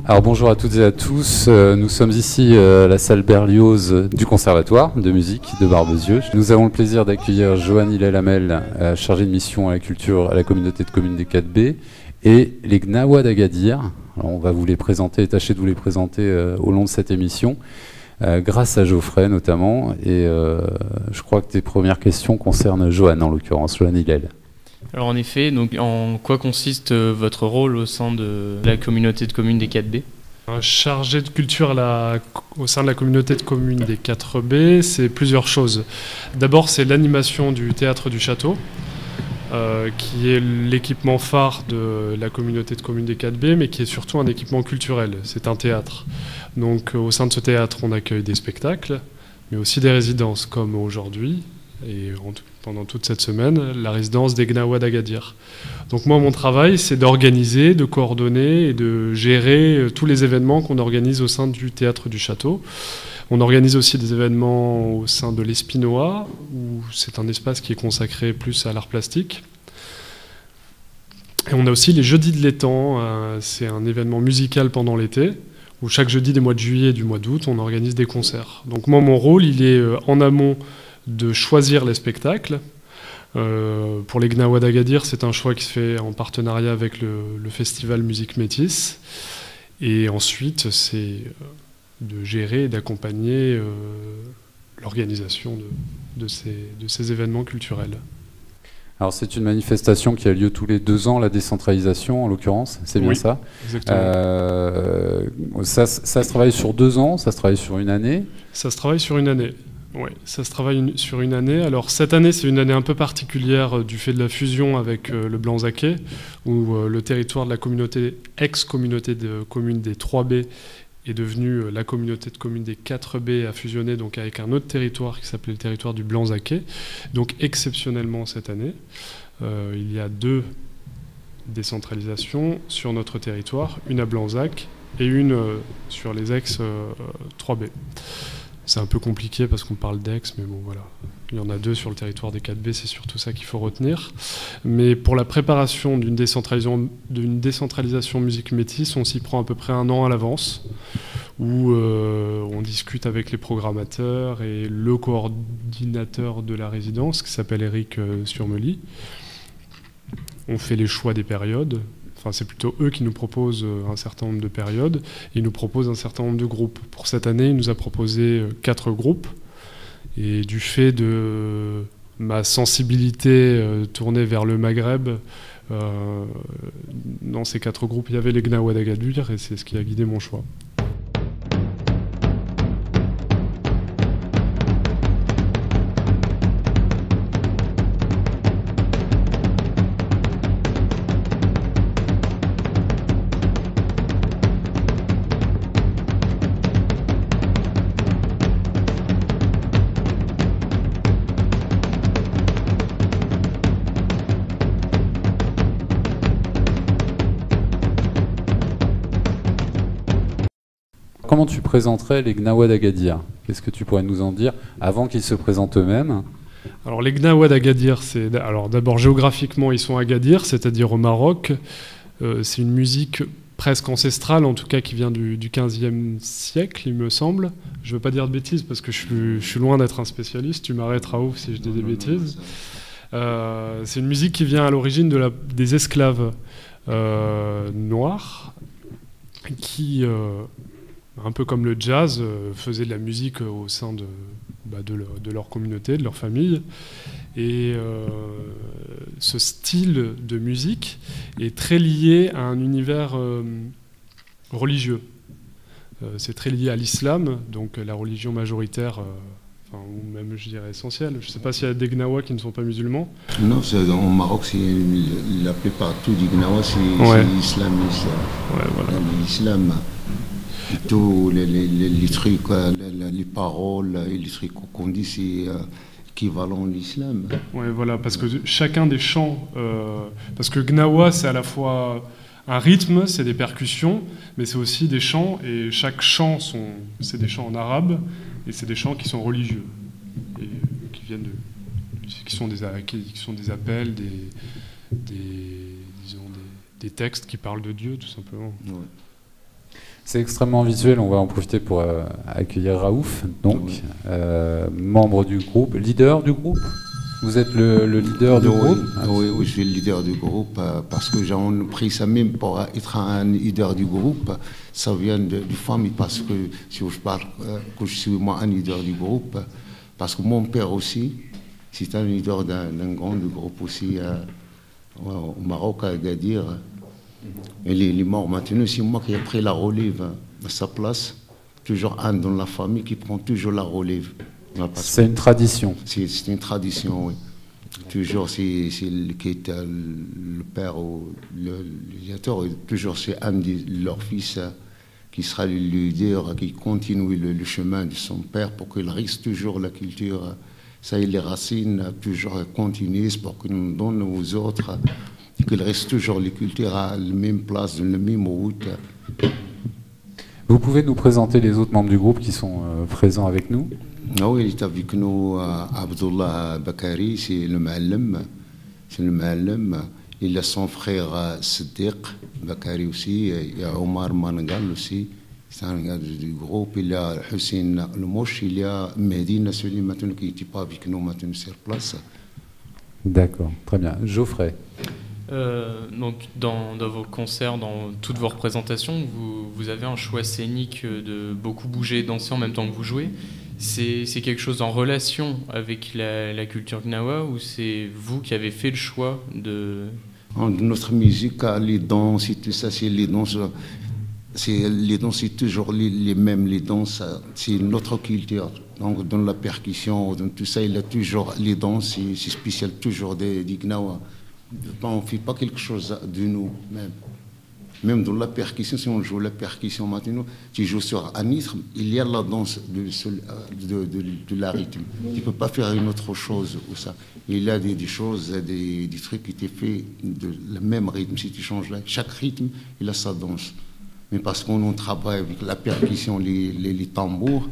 Alors bonjour à toutes et à tous, nous sommes ici à la salle Berlioz du Conservatoire de musique de Barbezieux. Nous avons le plaisir d'accueillir Johan Hillel Hamel, chargé de mission à la culture à la communauté de communes des 4B, et les Gnawa d'Agadir. Alors, on va vous les présenter, tâcher de vous les présenter au long de cette émission, grâce à Geoffrey notamment, et je crois que tes premières questions concernent Johan en l'occurrence, Johan Hillel. Alors en effet, donc en quoi consiste votre rôle au sein de la communauté de communes des 4B ? Un chargé de culture au sein de la communauté de communes des 4B, c'est plusieurs choses. D'abord, c'est l'animation du théâtre du château, qui est l'équipement phare de la communauté de communes des 4B, mais qui est surtout un équipement culturel. C'est un théâtre. Donc au sein de ce théâtre, on accueille des spectacles, mais aussi des résidences, comme aujourd'hui. Et pendant toute cette semaine, la résidence des Gnawa d'Agadir. Donc moi, mon travail, c'est d'organiser, de coordonner et de gérer tous les événements qu'on organise au sein du Théâtre du Château. On organise aussi des événements au sein de l'Espinoa, où c'est un espace qui est consacré plus à l'art plastique. Et on a aussi les Jeudis de l'étang, c'est un événement musical pendant l'été, où chaque jeudi des mois de juillet et du mois d'août, on organise des concerts. Donc moi, mon rôle, il est en amont de choisir les spectacles. Pour les Gnawa d'Agadir, c'est un choix qui se fait en partenariat avec le festival Musique Métis. Et ensuite, c'est de gérer et d'accompagner l'organisation de ces événements culturels. Alors c'est une manifestation qui a lieu tous les 2 ans, la décentralisation en l'occurrence, c'est bien ça ? Exactement. Ça se travaille sur 2 ans, ça se travaille sur une année ? Ça se travaille sur une année. Oui, ça se travaille sur une année. Alors cette année, c'est une année un peu particulière du fait de la fusion avec le Blanzaquet, où le territoire de la communauté, ex-communauté de communes des 3B, est devenu la communauté de communes des 4B, a fusionné donc avec un autre territoire qui s'appelait le territoire du Blanzaquet. Donc exceptionnellement cette année, il y a 2 décentralisations sur notre territoire, une à Blanzac et une sur les ex-3B. C'est un peu compliqué parce qu'on parle d'ex, mais bon voilà. Il y en a 2 sur le territoire des 4B, c'est surtout ça qu'il faut retenir. Mais pour la préparation d'une décentralisation musique métisse, on s'y prend à peu près 1 an à l'avance, où on discute avec les programmateurs et le coordinateur de la résidence, qui s'appelle Eric Surmely. On fait les choix des périodes. Enfin, c'est plutôt eux qui nous proposent un certain nombre de périodes. Ils nous proposent un certain nombre de groupes. Pour cette année, il nous a proposé 4 groupes. Et du fait de ma sensibilité tournée vers le Maghreb, dans ces 4 groupes, il y avait les Gnawa d'Agadir et c'est ce qui a guidé mon choix. Comment tu présenterais les Gnawa d'Agadir ? Qu'est-ce que tu pourrais nous en dire avant qu'ils se présentent eux-mêmes ? Alors les Gnawa d'Agadir, d'abord géographiquement ils sont à Agadir, c'est-à-dire au Maroc. C'est une musique presque ancestrale, en tout cas qui vient du XVe siècle, il me semble. Je ne veux pas dire de bêtises parce que je suis loin d'être un spécialiste, tu m'arrêteras ouf si je dis des bêtises. C'est une musique qui vient à l'origine des esclaves noirs qui... un peu comme le jazz, faisaient de la musique au sein de leur communauté, de leur famille. Et ce style de musique est très lié à un univers religieux. C'est très lié à l'islam, donc la religion majoritaire, ou même je dirais essentielle. Je ne sais pas s'il y a des Gnawa qui ne sont pas musulmans. Non, au Maroc, la plupart des Gnawa, c'est islamiste. Ouais, voilà. L'islam. Tous les trucs, les paroles, les trucs qu'on dit, c'est équivalent à l'islam. Oui, voilà, parce que chacun des chants, parce que Gnawa, c'est à la fois un rythme, c'est des percussions, mais c'est aussi des chants, et chaque chant, c'est des chants en arabe, et c'est des chants qui sont religieux, et qui sont des appels, des textes qui parlent de Dieu, tout simplement. Ouais. C'est extrêmement visuel, on va en profiter pour accueillir Raouf, donc, Oui. membre du groupe, leader du groupe. Vous êtes le leader du Oui, groupe. oui, je suis le leader du groupe parce que j'ai pris ça même pour être un leader du groupe. Ça vient du famille parce que si je parle que je suis moi un leader du groupe, parce que mon père aussi, c'est un leader d'un grand groupe aussi au Maroc, à Agadir. Il est mort maintenant, c'est moi qui ai pris la relève à sa place. Toujours un dans la famille qui prend toujours la relève. C'est une tradition. C'est une tradition, oui. Toujours, c'est qui est le père ou le leader, toujours c'est un de leurs fils qui sera le leader, qui continue le chemin de son père pour qu'il reste toujours la culture. Ça, les racines toujours continuent pour que nous donne aux autres, qu'il reste toujours les cultures à la même place, dans la même route. Vous pouvez nous présenter les autres membres du groupe qui sont présents avec nous? Ah oui, il est avec nous Abdullah Bakari, c'est le Ma'alem. C'est le Ma'alem. Il a son frère Siddiq Bakari aussi. Il y a Omar Mangal aussi. C'est un gars du groupe. Il y a Hussein Lemouche. Il y a Mehdi Nassoli maintenant qui n'était pas avec nous maintenant sur place. D'accord, très bien. Geoffrey. Donc dans vos concerts, dans toutes vos représentations, vous avez un choix scénique de beaucoup bouger et danser en même temps que vous jouez. C'est quelque chose en relation avec la culture gnawa ou c'est vous qui avez fait le choix de... Notre musique, les danses et tout ça, c'est les danses. Les danses, c'est toujours les mêmes. Les danses, c'est notre culture. Donc dans la percussion, dans tout ça, il y a toujours les danses, c'est spécial toujours des gnawa. On ne fait pas quelque chose de nous même. Même dans la percussion, si on joue la percussion maintenant, tu joues sur un rythme, il y a la danse de la rythme. Tu ne peux pas faire une autre chose ou ça. Il y a des choses, des trucs qui étaient faits de le même rythme. Si tu changes là, chaque rythme, il a sa danse. Mais parce qu'on travaille avec la percussion, les tambours,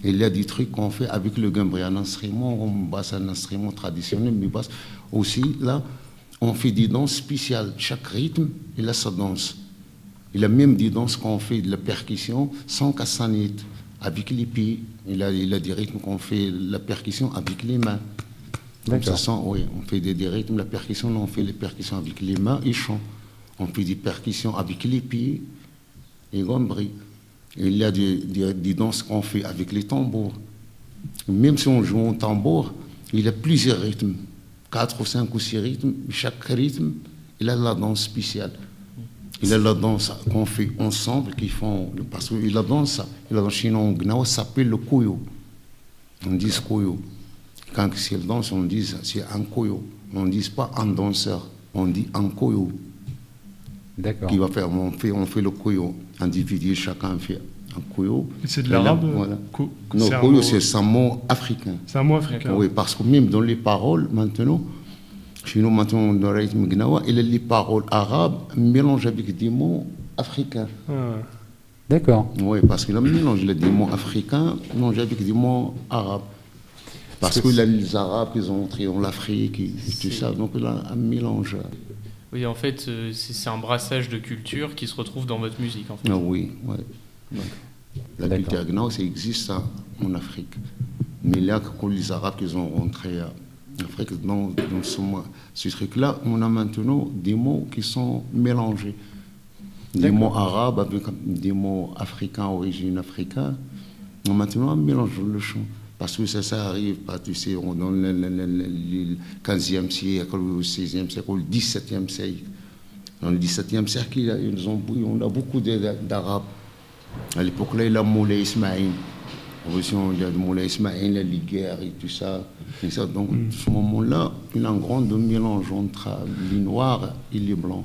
il y a des trucs qu'on fait avec le gambri, un instrument, on basse un instrument traditionnel, mais basse aussi là. On fait des danses spéciales. Chaque rythme, il a sa danse. Il a même des danses qu'on fait de la percussion sans cassanette, avec les pieds. Il a des rythmes qu'on fait la percussion avec les mains. Comme ça, oui, on fait des rythmes, la percussion, on fait les percussions avec les mains et chant. On fait des percussions avec les pieds et gambri. Il y a des danses qu'on fait avec les tambours. Même si on joue au tambour, il y a plusieurs rythmes. 4 ou 5 ou 6 rythmes, chaque rythme, il a la danse spéciale. Il a la danse qu'on fait ensemble, parce que la danse chez nous en Gnawa s'appelle le koyo. On dit koyo. Quand c'est la danse, on dit c'est un koyo. On ne dit pas un danseur, on dit un koyo. D'accord. Qui va faire, on fait le koyo. Individu, chacun fait un koyo. C'est de l'arabe voilà. Non, koyo, c'est un mot africain. C'est un mot africain. Oui, parce que même dans les paroles, maintenant, chez nous, maintenant, dans le rythme gnawa, il y a les paroles arabes mélangées avec des mots africains. Ah. D'accord. Oui, parce qu'il a mélangé des mots africains mélangés avec des mots arabes. Parce que les Arabes, ils ont entré en Afrique et tout ça, donc il a un mélange. Oui, en fait, c'est un brassage de cultures qui se retrouve dans votre musique, en fait. Ah oui, oui. La culture gnawa, ça existe en Afrique. Mais là, quand les Arabes ils ont rentré en Afrique, dans ce truc-là, on a maintenant des mots qui sont mélangés. Des mots arabes avec des mots africains, origine africaine. Maintenant, on mélange le chant. Parce que ça arrive, tu sais, dans le 15e siècle, le 16e siècle, le 17e siècle. Dans le 17e siècle, on a beaucoup d'Arabes. À l'époque, là, il y a Moulay Ismaïl. Il y a Moulay Ismaïl, les guerres et tout ça. Donc, à ce moment-là, il y a un grand mélange entre les Noirs et les Blancs.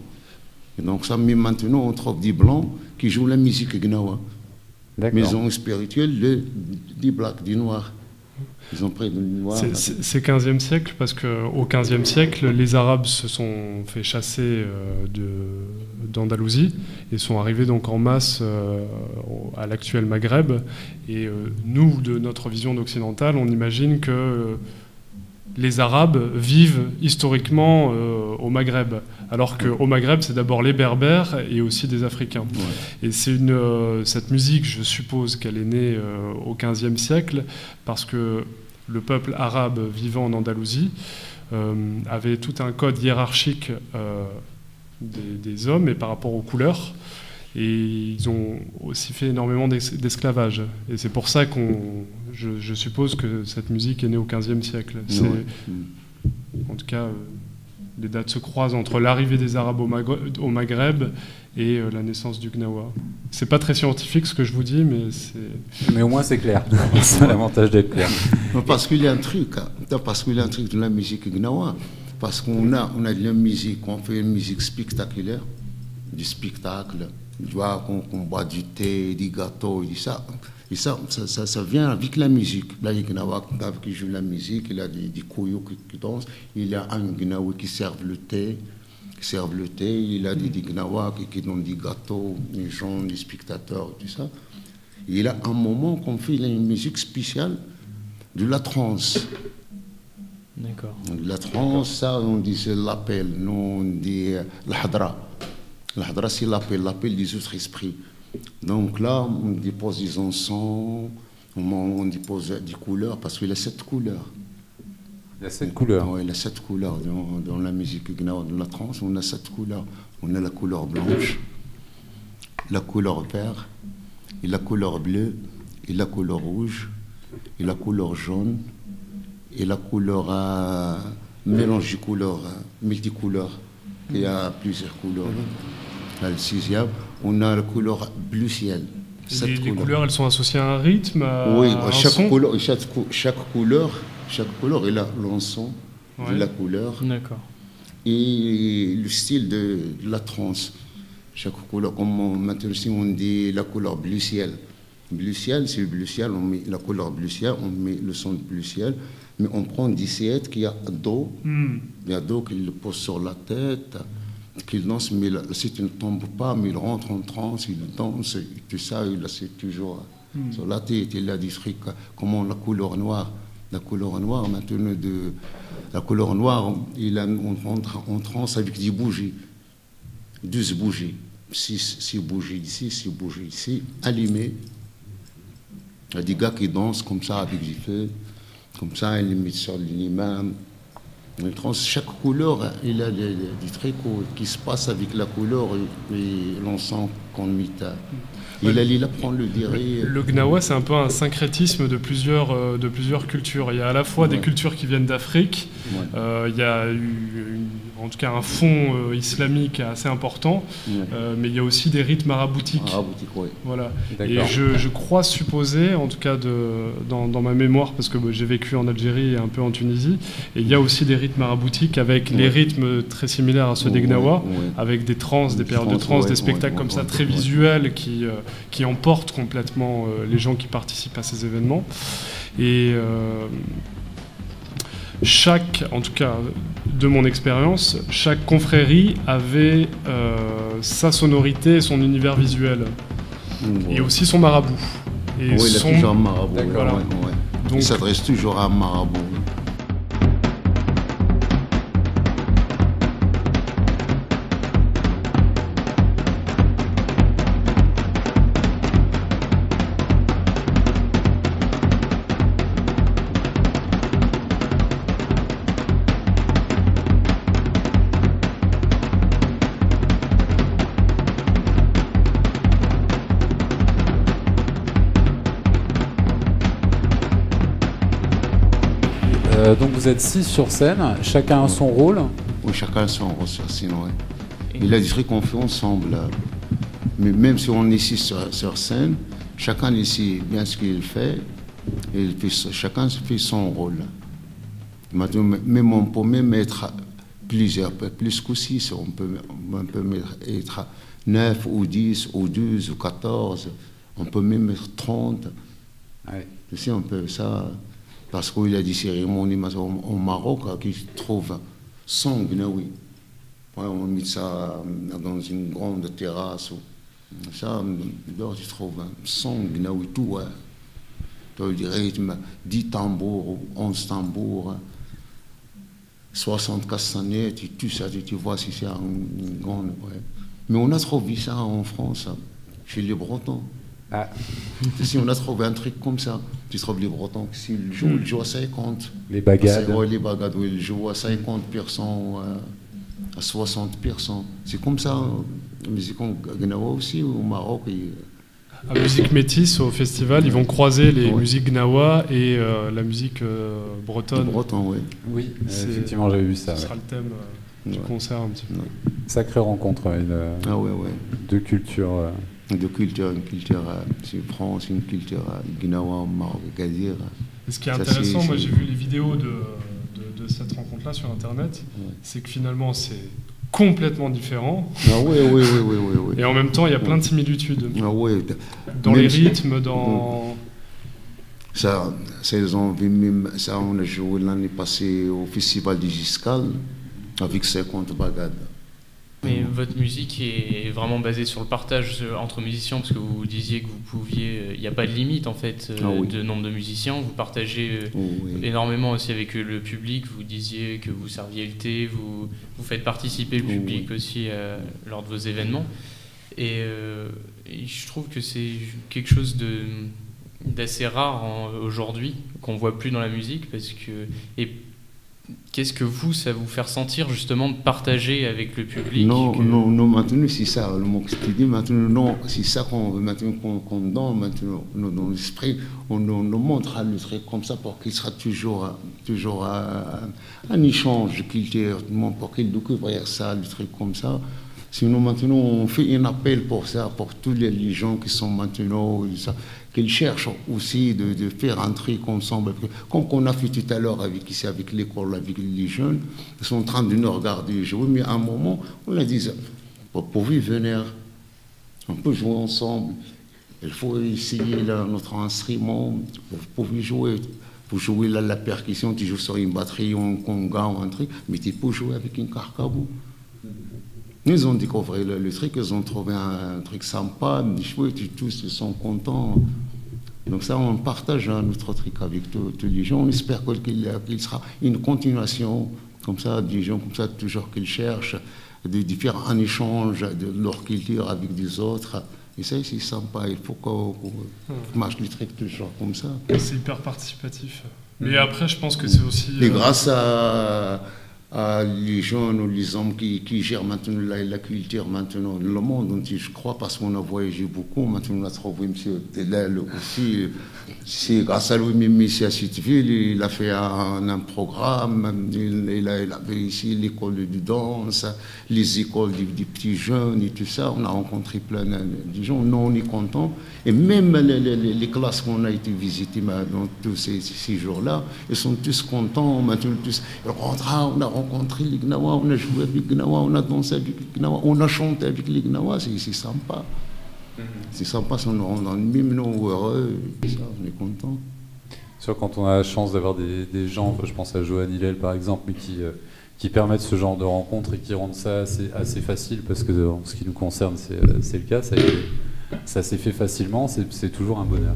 Et donc, ça, mais maintenant, on trouve des Blancs qui jouent la musique gnawa. Maison spirituelle des Blacks, des Noirs. Ils ont pris de Noirs. C'est 15e siècle, parce qu'au 15e siècle, les Arabes se sont fait chasser d'Andalousie et sont arrivés donc en masse à l'actuel Maghreb. Et nous, de notre vision d'occidental, on imagine que les Arabes vivent historiquement au Maghreb, alors qu'au Maghreb, c'est d'abord les Berbères et aussi des Africains. Ouais. Et cette musique, je suppose qu'elle est née au XVe siècle, parce que le peuple arabe vivant en Andalousie avait tout un code hiérarchique des hommes et par rapport aux couleurs. Et ils ont aussi fait énormément d'esclavage. Et c'est pour ça je suppose que cette musique est née au XVe siècle. En tout cas, les dates se croisent entre l'arrivée des Arabes au Maghreb et la naissance du Gnawa. C'est pas très scientifique ce que je vous dis, mais c'est... Mais au moins c'est clair. C'est l'avantage d'être clair. Parce qu'il y a un truc, de la musique Gnawa. Parce qu'on a de la musique, on fait une musique spectaculaire, du spectacle. Tu vois, qu'on boit du thé, du gâteau, et ça vient avec la musique. Là, il y a Gnawa qui joue la musique, il y a des kouyou qui dansent, il y a un Gnawa qui serve le thé, il y a des Gnawa qui donnent des gâteaux, les gens, les spectateurs, tout ça. Et il y a un moment qu'on fait une musique spéciale de la trance. D'accord. La trance, ça, on dit c'est l'appel, nous on dit l'hadra. L'hadra, c'est l'appel des autres esprits. Donc là, on dépose des encens, on dépose des couleurs, parce qu'il y a 7 couleurs. Il y a 7 couleurs. Oui, il y a 7 couleurs. Dans la musique Gnawa, dans la trance, on a 7 couleurs. On a la couleur blanche, la couleur verte, et la couleur bleue, et la couleur rouge, et la couleur jaune, et la couleur mélange de couleurs, multicouleurs. Il y a plusieurs couleurs. Le 6e, on a la couleur bleu ciel. Les couleurs, elles sont associées à un rythme, oui, à chaque couleur, elle a l'encens de la couleur. D'accord. Et le style de la trance. Chaque couleur, comme maintenant on dit la couleur bleu ciel. Bleu ciel, c'est le bleu ciel, on met la couleur bleu ciel, on met le son de bleu ciel, mais on prend 17 qui a dos, il y a dos qu'il le pose sur la tête, qu'il danse, mais si tu ne tombes pas, mais il rentre en transe, il danse, et tout ça, c'est toujours sur la tête. Il a des trucs comme la couleur noire. La couleur noire, maintenant, la couleur noire, on rentre en transe avec des bougies, 12 bougies, 6 bougies ici, 6 bougies ici, allumées. Il y a des gars qui dansent comme ça avec des feux, comme ça, ils les mettent sur l'imam. Chaque couleur, il a des trucs qui se passent avec la couleur et l'encens qu'on met. Il apprend le direct. Le Gnawa, c'est un peu un syncrétisme de plusieurs cultures. Il y a à la fois des cultures qui viennent d'Afrique, il y a en tout cas un fond islamique assez important, mais il y a aussi des rythmes araboutiques. Voilà. Et je crois supposer, en tout cas dans ma mémoire, parce que j'ai vécu en Algérie et un peu en Tunisie, et il y a aussi des rythmes araboutiques avec les rythmes très similaires à ceux des Gnawa, avec des transes, des périodes de transe, des spectacles comme ça très visuels qui emportent complètement les gens qui participent à ces événements. Et en tout cas de mon expérience, chaque confrérie avait sa sonorité et son univers visuel. Et aussi son marabout. Et il a toujours un marabout. Voilà. Donc, il s'adresse toujours à un marabout. Donc vous êtes 6 sur scène, chacun a son rôle. Oui, chacun a son rôle sur scène, oui. Il a des trucs qu'on fait ensemble. Mais même si on est 6 sur scène, chacun ici bien ce qu'il fait, et chacun fait son rôle. Même on peut même être plusieurs, plus que 6, on peut être 9 ou 10 ou 12 ou 14, on peut même être 30. Ouais. Tu sais, on peut ça... Parce qu'il y a des cérémonies au Maroc qui trouvent 100 Gnawi. On met ça dans une grande terrasse. Ça, tu trouves 100 Gnawi, tout. Tu as des rythmes, 10 tambours ou 11 tambours. 60 années, tout ça, tu vois, si c'est une grande. Ouais. Mais on a trouvé ça en France, chez les Bretons. Ah. Si on a trouvé un truc comme ça, tu trouves les Bretons, s'ils jouent, ils jouent à 50. Les bagades. Ouais, les bagades, oui, ils jouent à 50%, à 60%. C'est comme ça, la musique en Gnawa aussi, au Maroc. À Musique Métis, au festival, ils vont croiser les musiques Gnawa et la musique bretonne. Breton, oui. Oui, effectivement, j'avais vu ça. Ce sera le thème du concert un petit peu. Sacrée rencontre, deux cultures. Deux cultures, une culture c'est France, une culture Gnawa, Maroc, Gadir. Et ce qui est intéressant, moi j'ai vu les vidéos de cette rencontre-là sur Internet, c'est que finalement c'est complètement différent. Ah oui. Et en même temps, il y a plein de similitudes. Ah oui. Dans les rythmes, dans... Ça, on a joué l'année passée au Festival du Giscal avec 50 bagades. Mais votre musique est vraiment basée sur le partage entre musiciens, parce que vous disiez que vous pouviez... Il n'y a pas de limite, en fait, de nombre de musiciens. Vous partagez énormément aussi avec le public. Vous disiez que vous serviez le thé, vous faites participer le public aussi lors de vos événements. Et je trouve que c'est quelque chose d'assez rare aujourd'hui, qu'on ne voit plus dans la musique, parce que... Qu'est-ce que ça vous fait ressentir justement de partager avec le public? Non, maintenant c'est ça, le mot que je te dis, maintenant, non, c'est ça qu'on veut maintenant qu'on donne, maintenant, dans l'esprit, on nous montre le truc comme ça pour qu'il sera toujours un échange culturel, pour qu'il découvre ça, le truc comme ça. Sinon, maintenant, on fait un appel pour ça, pour tous les gens qui sont maintenant, qu'ils cherchent aussi de faire un truc ensemble. Comme on a fait tout à l'heure avec l'école, avec les jeunes, ils sont en train de nous regarder jouer, mais à un moment, on leur dit, vous pouvez venir, on peut jouer ensemble, il faut essayer notre instrument, vous pouvez jouer. Pour jouer la percussion, tu joues sur une batterie, un conga ou un truc, mais tu peux jouer avec une carcabou. Ils ont découvert le truc, ils ont trouvé un truc sympa, tous ils sont contents. Donc ça, on partage notre truc avec tous les gens. On espère qu'il sera une continuation, comme ça, des gens comme ça, toujours qu'ils cherchent, de faire un échange de leur culture avec des autres. Et ça, c'est sympa. Il faut qu'on marche les trucs toujours comme ça. C'est hyper participatif. Mais après, je pense que c'est aussi... Et grâce à les jeunes ou les hommes qui gèrent maintenant la culture, maintenant le monde entier, je crois, parce qu'on a voyagé beaucoup. Maintenant, on a trouvé M. Delel aussi. C'est grâce à lui-même ici à Cityville, il a fait un programme. Il avait ici l'école de danse, les écoles des petits jeunes et tout ça. On a rencontré plein de gens. Nous, on est contents. Et même les classes qu'on a été visitées dans tous ces jours-là, ils sont tous contents. Maintenant, tous, ils rentrent, on a rencontré les Gnawa, on a joué avec les Gnawa, on a dansé avec les Gnawa, on a chanté avec les Gnawa, c'est sympa. C'est sympa, ça nous rend même nous heureux, ça, on est contents. Sûr, quand on a la chance d'avoir des gens, je pense à Johan Hillel par exemple, mais qui permettent ce genre de rencontres et qui rendent ça assez facile, parce que en ce qui nous concerne, c'est le cas, ça s'est fait facilement, c'est toujours un bonheur.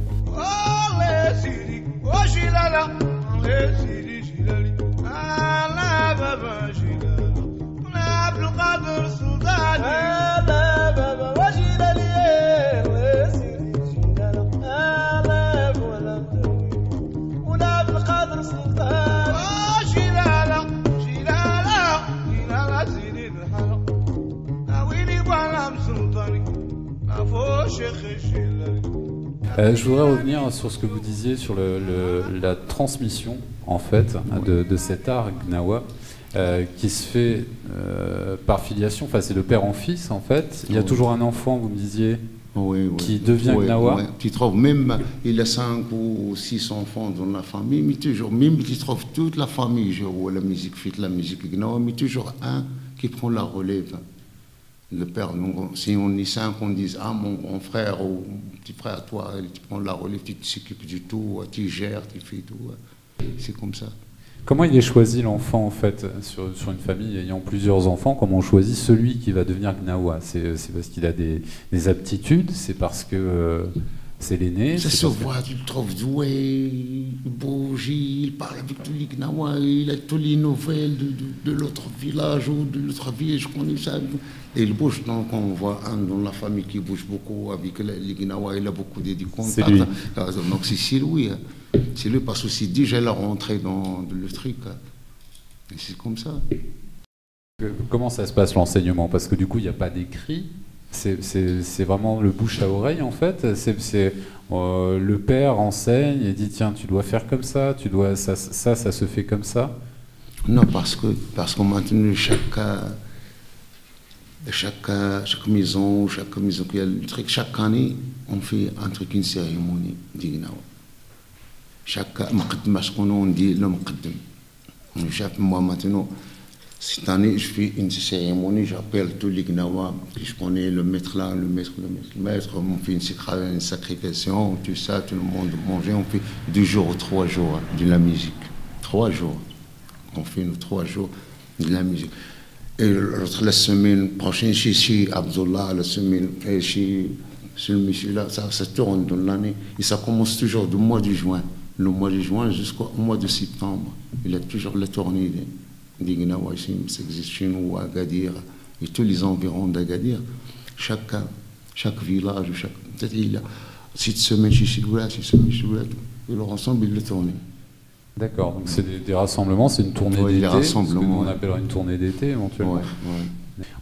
Je voudrais revenir sur ce que vous disiez sur la transmission en fait de cet art Gnawa qui se fait par filiation, enfin c'est de père en fils en fait. Il y a toujours un enfant, vous me disiez, qui devient Gnawa. Oui. Tu trouves même, il a 5 ou 6 enfants dans la famille, mais toujours, même tu trouves toute la famille joue la musique, fait la musique Gnawa, mais toujours un qui prend la relève. Le père, donc, si on est 5, on dit mon grand frère ou petit frère, toi, tu prends la relève, tu t'occupes du tout, tu gères, tu fais tout. C'est comme ça. Comment il est choisi l'enfant en fait sur une famille ayant plusieurs enfants? Comment on choisit celui qui va devenir Gnawa? C'est parce qu'il a des aptitudes? C'est parce que C'est l'aîné. Ça se voit, tu le trouves doué, il bouge, il parle avec tous les Gnawa, il a toutes les nouvelles de l'autre village ou de l'autre ville, je connais ça. Et il bouge, donc on voit un dans la famille qui bouge beaucoup avec les Gnawa, il a beaucoup de contacts. C'est lui. Donc c'est lui. C'est lui parce que c'est déjà la rentrée dans le truc. Et c'est comme ça. Comment ça se passe l'enseignement? Parce que du coup, il n'y a pas d'écrit. C'est vraiment le bouche à oreille en fait. Le père enseigne et dit tiens, tu dois faire comme ça, ça se fait comme ça. Non, parce que maintenant chaque maison qui a le truc, chaque année on fait un truc, une cérémonie d'Ignawa. Chaque مقدم on dit le مقدم. Moi maintenant. Cette année, je fais une cérémonie, j'appelle tous les Gnawa, je connais le maître là, le maître, on fait une sacrification, tout ça, tout le monde mange, on fait 2 jours ou 3 jours de la musique. 3 jours. On fait 3 jours de la musique. Et la semaine prochaine, chez Abdullah, la semaine, chez ce monsieur-là, ça tourne dans l'année. Et ça commence toujours du mois de juin. Le mois de juin jusqu'au mois de septembre. Il a toujours la tournée des Gnawa, ça existe chez nous à Agadir et tous les environs d'Agadir. Chaque village, peut-être il y a 6 semaines chez Chilouat, 6 semaines chez Chilouat, et leur ensemble, ils le tournent. D'accord, donc c'est des rassemblements, c'est une tournée d'été, ce que nous on appellera une tournée d'été éventuellement.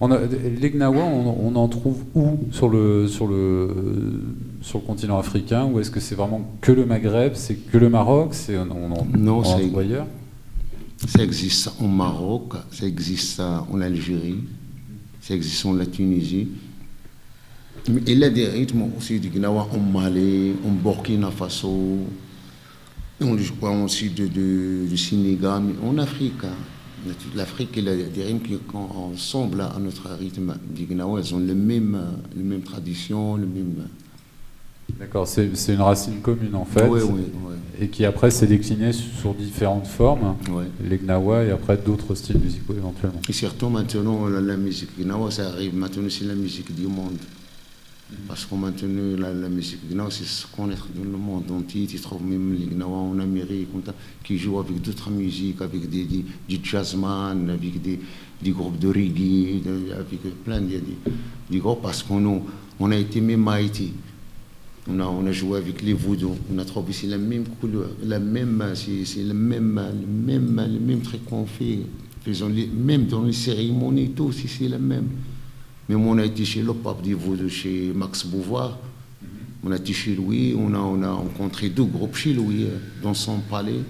Ouais. Les Gnawa, on en trouve où sur le continent africain, ou est-ce que c'est vraiment que le Maghreb, c'est que le Maroc, non, en trouve ailleurs? Ça existe au Maroc, ça existe en Algérie, ça existe en Tunisie. Mais il y a des rythmes aussi du Gnawa en Mali, en Burkina Faso, je crois aussi du Sénégal, mais en Afrique. L'Afrique, il y a des rythmes qui ressemblent à notre rythme du Gnawa, ils ont les mêmes traditions, le même... D'accord, c'est une racine commune en fait, oui. Et qui après s'est déclinée sur différentes formes, les Gnawa et après d'autres styles musicaux éventuellement. Et surtout maintenant, la musique Gnawa, ça arrive maintenant, c'est la musique du monde. Parce que maintenant, la musique Gnawa, c'est se connaître dans le monde entier. Tu trouves même les Gnawa en Amérique, qui jouent avec d'autres musiques, avec du jazzman, avec des groupes de reggae, avec plein de groupes, parce qu'on a été même à Haïti. On a joué avec les Voodoo, on a trouvé c'est la même couleur, c'est le même truc qu'on fait. Même dans les cérémonies, tout, c'est le même. Même on a été chez le pape des Voodoo, chez Max Beauvoir, on a été chez lui, on a rencontré 2 groupes chez lui, dans son palais.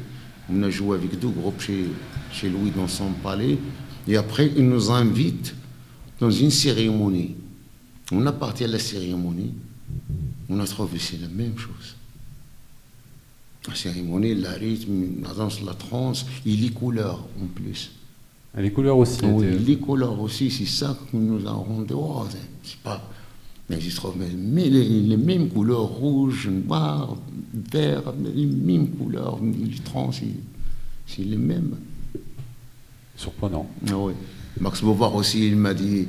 On a joué avec 2 groupes chez lui, dans son palais. Et après, il nous invite dans une cérémonie. On a parti à la cérémonie. On a trouvé c'est la même chose. La cérémonie, le rythme, la danse, la trance, et les couleurs en plus. Et les couleurs aussi. Oui, les couleurs aussi, c'est ça qui nous a rendu. Oh, c'est pas. Mais je trouve les mêmes couleurs, rouge, noir, vert, les mêmes couleurs, les trans, c'est les mêmes. Surprenant. Ah oui. Max Beauvoir aussi, il m'a dit.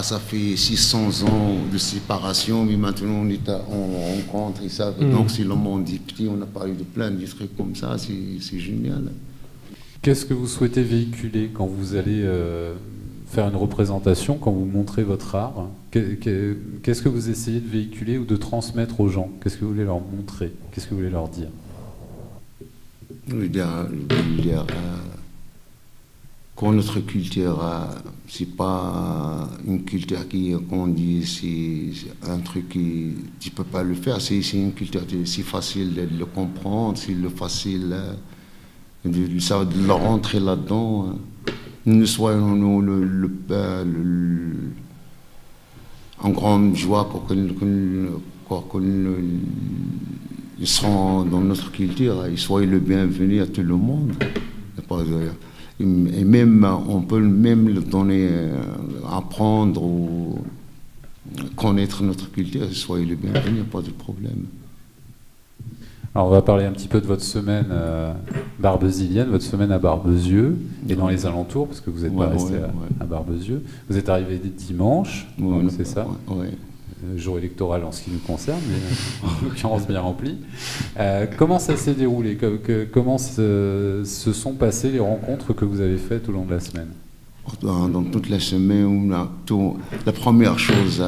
Ça fait 600 ans de séparation, mais maintenant on rencontre et ça. Donc si le monde est petit, on a parlé de plein de trucs comme ça, c'est génial. Qu'est-ce que vous souhaitez véhiculer quand vous allez faire une représentation, quand vous montrez votre art? Qu'est-ce que vous essayez de véhiculer ou de transmettre aux gens? Qu'est-ce que vous voulez leur montrer? Qu'est-ce que vous voulez leur dire? Je veux dire que notre culture, c'est pas une culture qu'on dit, c'est un truc qui tu peux pas le faire. C'est une culture, c'est facile de le comprendre, c'est facile de le rentrer là-dedans. Nous soyons en grande joie pour qu'ils seront dans notre culture, ils soient le bienvenu à tout le monde. Et même, on peut même le donner, apprendre ou connaître notre culture, soyez le bienvenu, il n'y a pas de problème. Alors on va parler un petit peu de votre semaine barbezilienne, votre semaine à Barbezieux et dans les alentours, parce que vous n'êtes pas resté à Barbezieux. Vous êtes arrivé dimanche, c'est ça? jour électoral en ce qui nous concerne, mais en l'occurrence bien rempli. Comment ça s'est déroulé? Comment se sont passées les rencontres que vous avez faites au long de la semaine? Dans toute la semaine, on a tout. La première chose,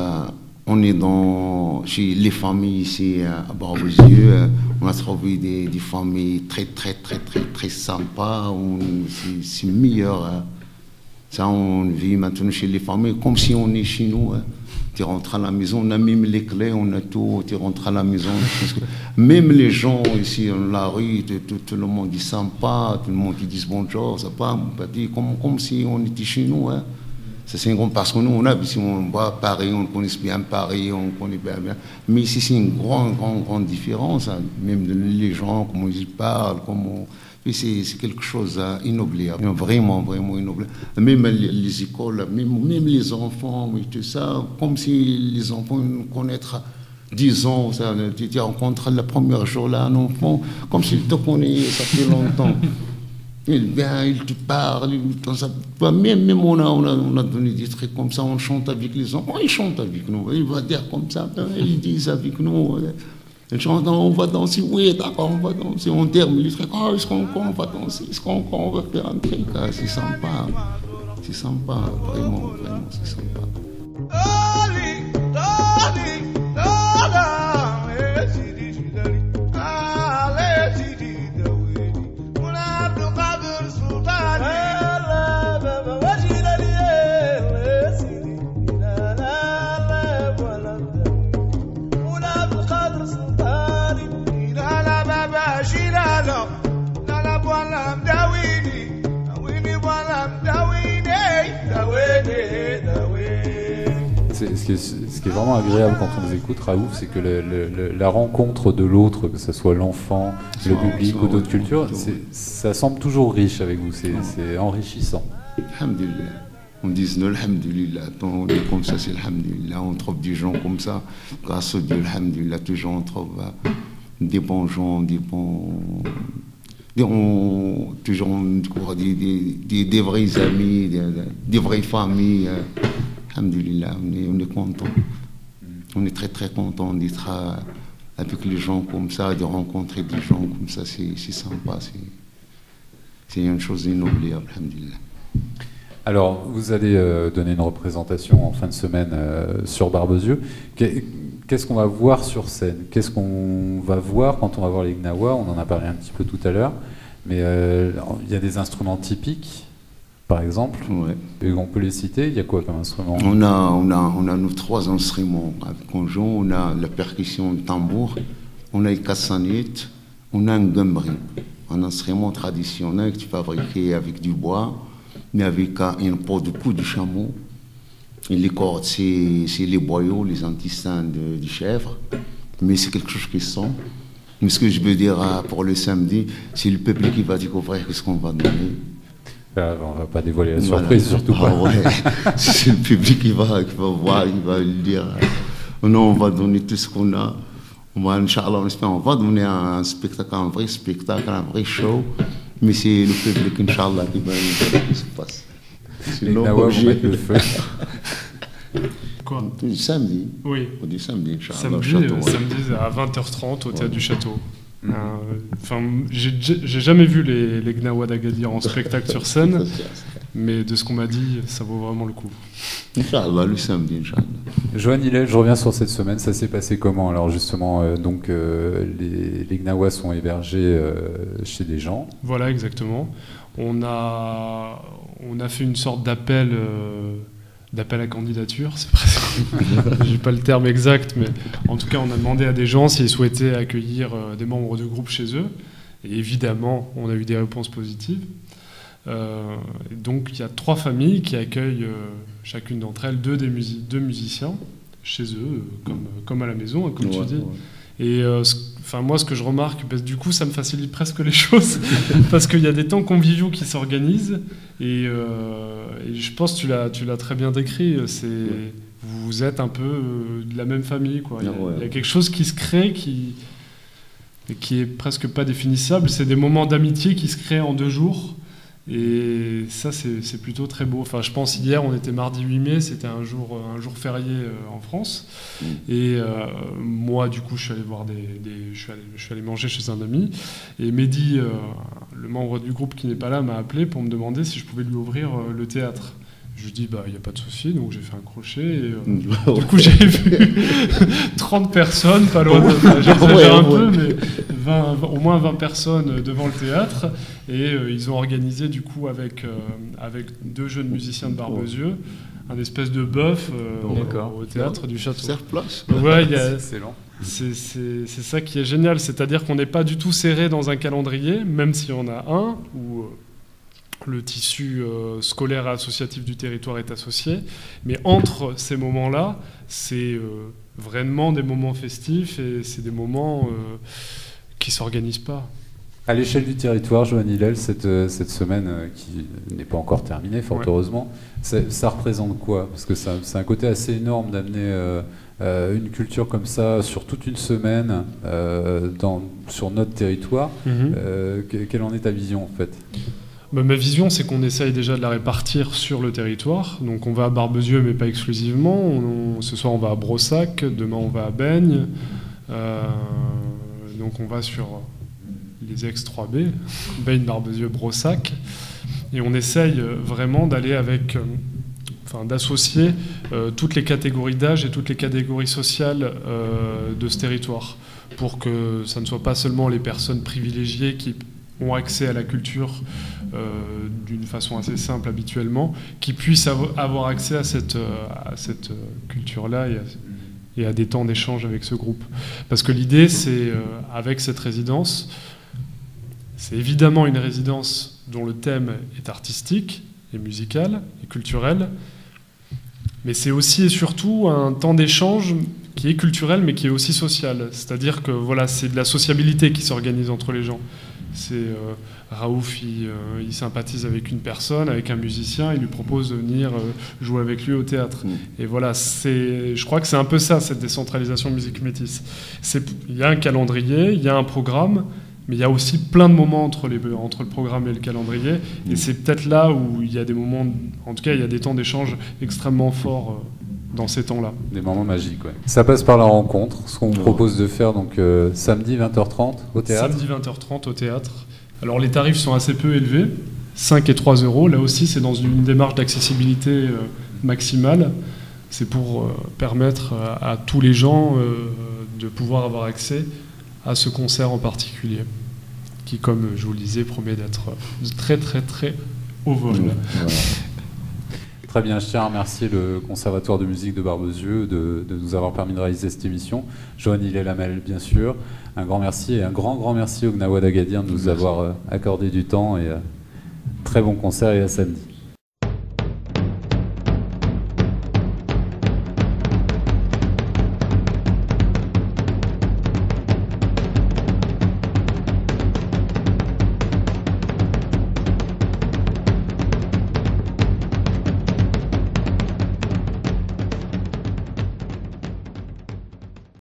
on est chez les familles ici à Barbezieux. On a trouvé des familles très, très, très, très, très sympas. C'est meilleur. Ça, on vit maintenant chez les familles comme si on est chez nous. Tu rentres à la maison, on a même les clés, on a tout. Tu rentres à la maison. Même les gens ici dans la rue, tout le monde est sympa, tout le monde qui dit bonjour, ça va, comme si on était chez nous. C'est parce que nous, on voit Paris, on connaît bien Paris, on connaît bien. Mais ici, c'est une grande différence. Même les gens, comment ils parlent, c'est quelque chose d'inoubliable, vraiment inoubliable. Même les écoles, même les enfants, et tout ça, comme si les enfants connaissent 10 ans, tu rencontres le premier jour là un enfant, comme s'il te connaît, ça fait longtemps. Il vient, il te parle, même on a donné des trucs comme ça, on chante avec les enfants, ils chantent avec nous, il va dire comme ça, ils disent avec nous. Ils chantent, on va danser, oui, d'accord, on va danser. On termine les trucs, est-ce qu'on va danser, est-ce qu'on va faire un truc, c'est sympa, vraiment, c'est sympa. Ce qui est vraiment agréable quand on les écoute, Raouf, c'est que la rencontre de l'autre, que ce soit l'enfant, le public ou d'autres cultures, ça semble toujours riche avec vous, c'est enrichissant. Alhamdulillah. On dit alhamdulillah, on est comme ça, c'est alhamdulillah. On trouve des gens comme ça, grâce à Dieu, alhamdulillah, toujours on trouve des bons gens, toujours des vrais amis, des vraies familles. Alhamdulillah, on est content. On est très très content d'être avec les gens comme ça, de rencontrer des gens comme ça, c'est sympa, c'est une chose inoubliable, alhamdulillah. Alors, vous allez donner une représentation en fin de semaine sur Barbezieux. Qu'est-ce qu'on va voir sur scène? Qu'est-ce qu'on va voir quand on va voir les Gnawa? On en a parlé un petit peu tout à l'heure, mais il y a des instruments typiques, par exemple. Ouais. Et on peut les citer. Il y a quoi comme instrument? On a nos 3 instruments qu'on joue. On a la percussion, le tambour, on a le kassanit, on a un gambri, un instrument traditionnel qui est fabriqué avec du bois, mais avec une peau de cou de chameau. Et les cordes, c'est les boyaux, les intestins du chèvre, mais c'est quelque chose qui sent. Mais ce que je veux dire pour le samedi, c'est le peuple qui va découvrir ce qu'on va donner. On ne va pas dévoiler la surprise, surtout pas. Ouais. C'est le public qui va voir, il va lui dire non, on va donner tout ce qu'on a. Inch'Allah, on va donner un spectacle, un vrai spectacle, un vrai show. Mais c'est le public, Inch'Allah, qui va nous dire ce qui se passe. Les Gnawa vont mettre le feu. Quoi? Du samedi. Oui. Du samedi, Inch'Allah. Samedi à 20h30 au Théâtre du Château. J'ai jamais vu les Gnawa d'Agadir en spectacle sur scène, mais de ce qu'on m'a dit, ça vaut vraiment le coup. Inch'Allah, le samedi, Inch'Allah. Joanne Hillel, je reviens sur cette semaine, ça s'est passé comment? Alors justement, les Gnawa sont hébergés chez des gens. Voilà, exactement. On a fait une sorte d'appel à candidature, c'est presque, j'ai pas le terme exact, mais en tout cas on a demandé à des gens s'ils souhaitaient accueillir des membres de groupe chez eux, et évidemment on a eu des réponses positives. Donc il y a 3 familles qui accueillent chacune d'entre elles deux musiciens chez eux, comme à la maison, comme tu dis. Ouais. Et moi ce que je remarque, du coup ça me facilite presque les choses, parce qu'il y a des temps conviviaux qui s'organisent, et je pense que tu l'as très bien décrit, vous êtes un peu de la même famille, quoi. Il y a quelque chose qui se crée qui est presque pas définissable, c'est des moments d'amitié qui se créent en 2 jours, Et ça, c'est plutôt très beau. Enfin, je pense hier, on était mardi 8 mai, c'était un jour férié en France. Et moi, du coup, je suis allé voir je suis allé manger chez un ami. Et Mehdi, le membre du groupe qui n'est pas là, m'a appelé pour me demander si je pouvais lui ouvrir le théâtre. Je lui dis, il n'y a pas de souci, donc j'ai fait un crochet. Et, du coup, j'ai vu 30 personnes, pas loin de... J'exagère un peu, mais au moins 20 personnes devant le théâtre. Et ils ont organisé, du coup, avec 2 jeunes musiciens de Barbezieux, un espèce de bœuf au théâtre du château. Serre place. Ouais, c'est excellent. C'est ça qui est génial, c'est-à-dire qu'on n'est pas du tout serré dans un calendrier, même si on a un, où le tissu scolaire et associatif du territoire est associé, mais entre ces moments-là, c'est vraiment des moments festifs et c'est des moments qui ne s'organisent pas. À l'échelle du territoire, Johan Hillel, cette semaine qui n'est pas encore terminée, fort heureusement, ça représente quoi? Parce que c'est un côté assez énorme d'amener une culture comme ça sur toute une semaine sur notre territoire. Quelle en est ta vision en fait? Ma vision, c'est qu'on essaye déjà de la répartir sur le territoire. Donc on va à Barbezieux, mais pas exclusivement. Ce soir, on va à Brossac. Demain, on va à Baigne. Donc on va sur les ex-3B, Baigne, Barbezieux, Brossac. Et on essaye vraiment d'aller d'associer toutes les catégories d'âge et toutes les catégories sociales de ce territoire, pour que ça ne soit pas seulement les personnes privilégiées qui ont accès à la culture d'une façon assez simple habituellement, qui puissent avoir accès à cette culture-là et à des temps d'échange avec ce groupe. Parce que l'idée, c'est, avec cette résidence, c'est évidemment une résidence dont le thème est artistique et musical et culturel, mais c'est aussi et surtout un temps d'échange qui est culturel mais qui est aussi social. C'est-à-dire que voilà, c'est de la sociabilité qui s'organise entre les gens. C'est Raouf, il sympathise avec une personne, avec un musicien, il lui propose de venir jouer avec lui au théâtre. Et voilà, je crois que c'est un peu ça, cette décentralisation musique métisse. Il y a un calendrier, il y a un programme, mais il y a aussi plein de moments entre le programme et le calendrier. Et c'est peut-être là où il y a des moments, en tout cas, il y a des temps d'échange extrêmement forts dans ces temps-là. Des moments magiques, ouais. Ça passe par la rencontre, ce qu'on propose de faire donc samedi 20h30 au théâtre. Samedi 20h30 au théâtre. Alors les tarifs sont assez peu élevés, 5 et 3 euros. Là aussi, c'est dans une démarche d'accessibilité maximale. C'est pour permettre à tous les gens de pouvoir avoir accès à ce concert en particulier, qui, comme je vous le disais, promet d'être très très très au vol. Voilà. Très bien, je tiens à remercier le Conservatoire de musique de Barbezieux de nous avoir permis de réaliser cette émission. Johan Hillel Hamel, bien sûr. Un grand merci et un grand merci au Gnawa d'Agadir de nous avoir accordé du temps et très bon concert et à samedi.